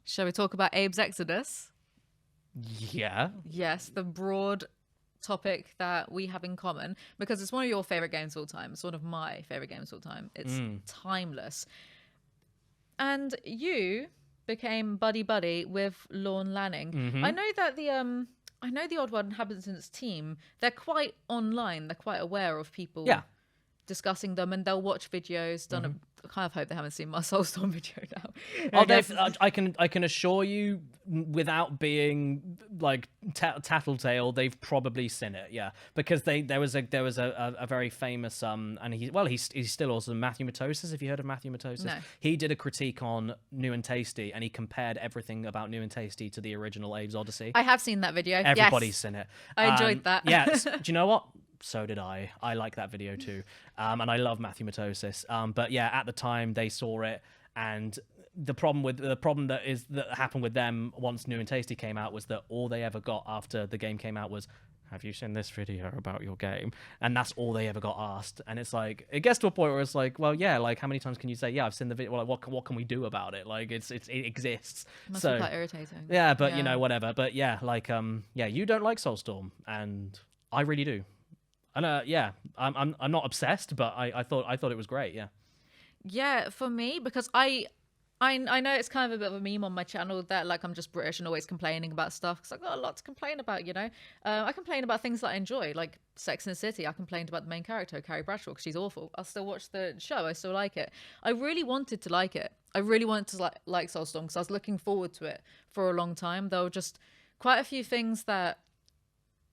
Shall we talk about Abe's Exodus? Yeah. Yes, the broad topic that we have in common, because it's one of your favorite games of all time. It's one of my favorite games of all time. It's timeless. And you became buddy with Lorne Lanning. I know that the Oddworld Inhabitants team, they're quite online. They're quite aware of people discussing them, and they'll watch videos. I kind of hope they haven't seen my Soulstorm video now. I can assure you, without being like tattletale, they've probably seen it. Yeah, because there was a very famous and he's still awesome, Matthew Matosis. Have you heard of Matthew Matosis? No. He did a critique on New and Tasty, and he compared everything about New and Tasty to the original Abe's Odyssey. I have seen that video. Everybody's seen it. I enjoyed that. Do you know what? So did I. I like that video too. And I love Matthew Matosis. But yeah, at the time they saw it, and the problem that happened with them once New and Tasty came out was that all they ever got after the game came out was, have you seen this video about your game? And that's all they ever got asked. And it's like, it gets to a point where it's like, well, yeah, like how many times can you say, yeah, I've seen the video? Well, like, what can we do about it? Like it exists. Must be quite irritating. Yeah, but you know, whatever. But yeah, like you don't like Soulstorm, and I really do. And I'm not obsessed, but I thought it was great. Yeah, for me, because I know it's kind of a bit of a meme on my channel that like I'm just British and always complaining about stuff, because I've got a lot to complain about, you know. I complain about things that I enjoy, like Sex and the City. I complained about the main character, Carrie Bradshaw, because she's awful. I'll still watch the show. I still like it. I really wanted to like it. I really wanted to like Soulstorm, because I was looking forward to it for a long time. There were just quite a few things that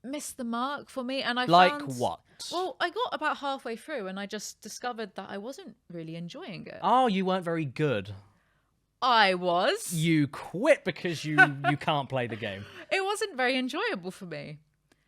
missed the mark for me, and what? Well, I got about halfway through and I just discovered that I wasn't really enjoying it. Oh, you weren't very good. I was. You quit because you can't play the game. It wasn't very enjoyable for me.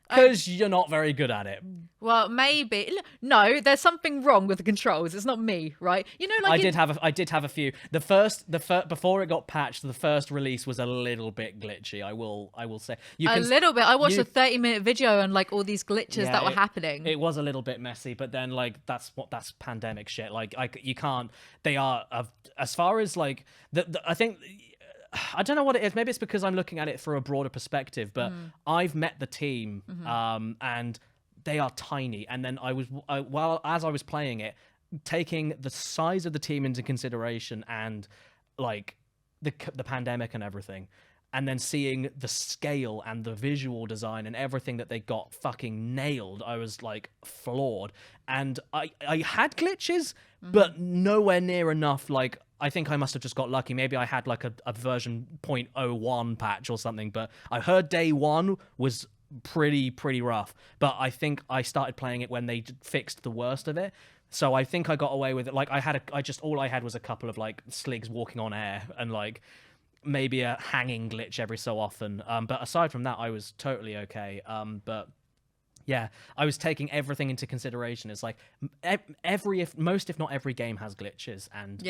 Because you're not very good at it. Well, maybe. No, there's something wrong with the controls. It's not me, right? You know, like I did have a few. The first before it got patched, the first release was a little bit glitchy. I will say. Little bit. I watched a 30-minute video and like all these glitches that were happening. It was a little bit messy, but then like that's pandemic shit. Like you can't. They are as far as like I think. I don't know what it is. Maybe it's because I'm looking at it through a broader perspective, but I've met the team, and they are tiny. And then as I was playing it, taking the size of the team into consideration and like the pandemic and everything, and then seeing the scale and the visual design and everything that they got fucking nailed, I was like floored. And I had glitches, but nowhere near enough. Like, I think I must have just got lucky. Maybe I had like a version 0.01 patch or something, but I heard day one was pretty rough. But I think I started playing it when they fixed the worst of it. So I think I got away with it. Like all I had was a couple of like sligs walking on air and like maybe a hanging glitch every so often. But aside from that, I was totally okay. But yeah, I was taking everything into consideration. It's like most, if not every game has glitches, and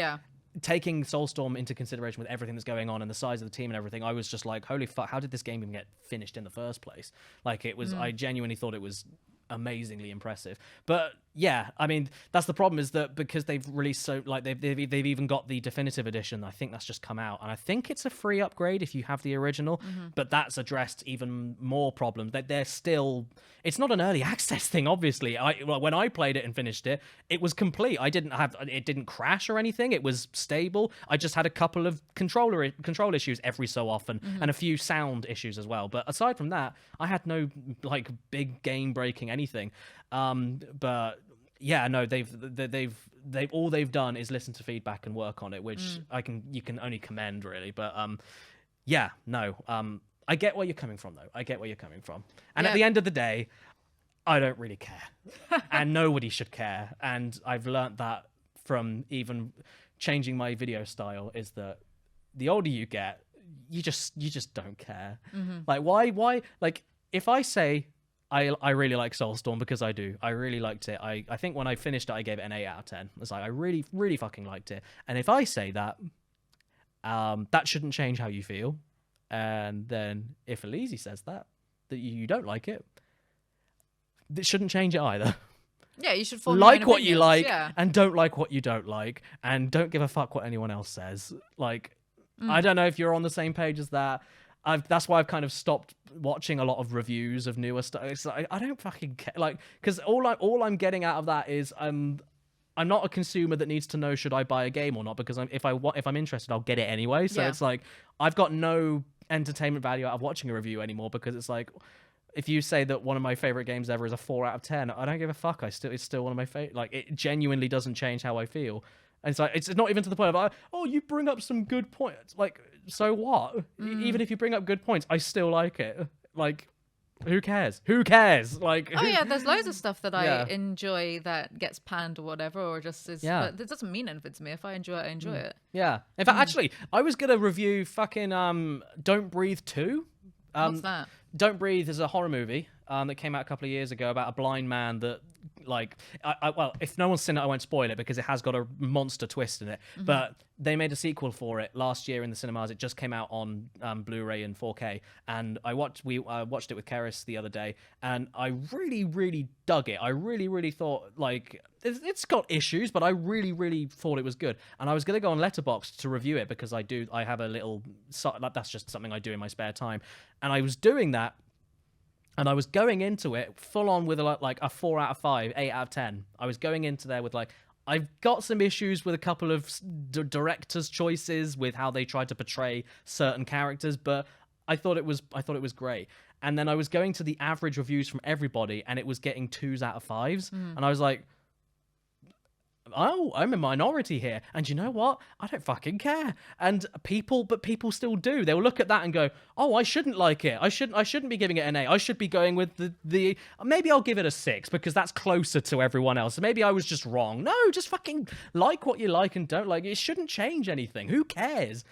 taking Soulstorm into consideration with everything that's going on and the size of the team and everything, I was just like, holy fuck, how did this game even get finished in the first place? Like, it was, I genuinely thought it was amazingly impressive. But yeah, I mean, that's the problem, is that because they've released they've even got the definitive edition. I think that's just come out, and I think it's a free upgrade if you have the original, but that's addressed even more problems. That they're still, it's not an early access thing, obviously. When I played it and finished it, it was complete. It didn't crash or anything. It was stable. I just had a couple of control issues every so often, and a few sound issues as well. But aside from that, I had no like big game breaking anything. But yeah, no, they've all they've done is listen to feedback and work on it, which you can only commend, really. But yeah, no, I get where you're coming from, though. I get where you're coming from, and at the end of the day, I don't really care, and nobody should care. And I've learnt that from even changing my video style, is that the older you get, you just don't care. Like, why? Like, if I say I really like Soulstorm, because I do. I really liked it. I think when I finished it, I gave it an 8 out of 10. It's like, I really, really fucking liked it. And if I say that, that shouldn't change how you feel. And then if Alizee says that you don't like it, it shouldn't change it either. Yeah, you should form like what you like, and don't like what you don't like, and don't give a fuck what anyone else says. Like, I don't know if you're on the same page as that. That's why I've kind of stopped watching a lot of reviews of newer stuff. It's like, I don't fucking care, like, because all I'm getting out of that is I'm not a consumer that needs to know should I buy a game or not, because if I'm interested, I'll get it anyway. So it's like I've got no entertainment value out of watching a review anymore, because it's like, if you say that one of my favorite games ever is a 4 out of 10, I don't give a fuck. It's still one of my favorite. Like, it genuinely doesn't change how I feel. And it's like, it's not even to the point of, oh, you bring up some good points. Like, so what? Even if you bring up good points, I still like it. Like, who cares? Who cares? Like, oh yeah, there's loads of stuff that I enjoy that gets panned or whatever, or just is. Yeah. But it doesn't mean anything to me. If I enjoy it, I enjoy it. Yeah. In fact, actually, I was gonna review fucking Don't Breathe 2. What's that? Don't Breathe is a horror movie that came out a couple of years ago about a blind man that, like, well, if no one's seen it, I won't spoil it because it has got a monster twist in it. But they made a sequel for it last year in the cinemas. It just came out on Blu-ray and 4K, and we watched it with Karis the other day, and I really, really dug it. I really, really thought, like, it's got issues, but I really, really thought it was good. And I was gonna go on Letterboxd to review it because I have a little, that's just something I do in my spare time, and I was doing that. And I was going into it full on with like a 4 out of 5, 8 out of 10. I was going into there with like, I've got some issues with a couple of directors' choices with how they tried to portray certain characters, but I thought it was great. And then I was going to the average reviews from everybody, and it was getting 2s out of 5s. And I was like, oh, I'm a minority here. And you know what? I don't fucking care. And people still do. They'll look at that and go, oh, I shouldn't like it. I shouldn't be giving it an 8. I should be going with the maybe I'll give it a 6 because that's closer to everyone else. Maybe I was just wrong. No, just fucking like what you like and don't like. It shouldn't change anything. Who cares?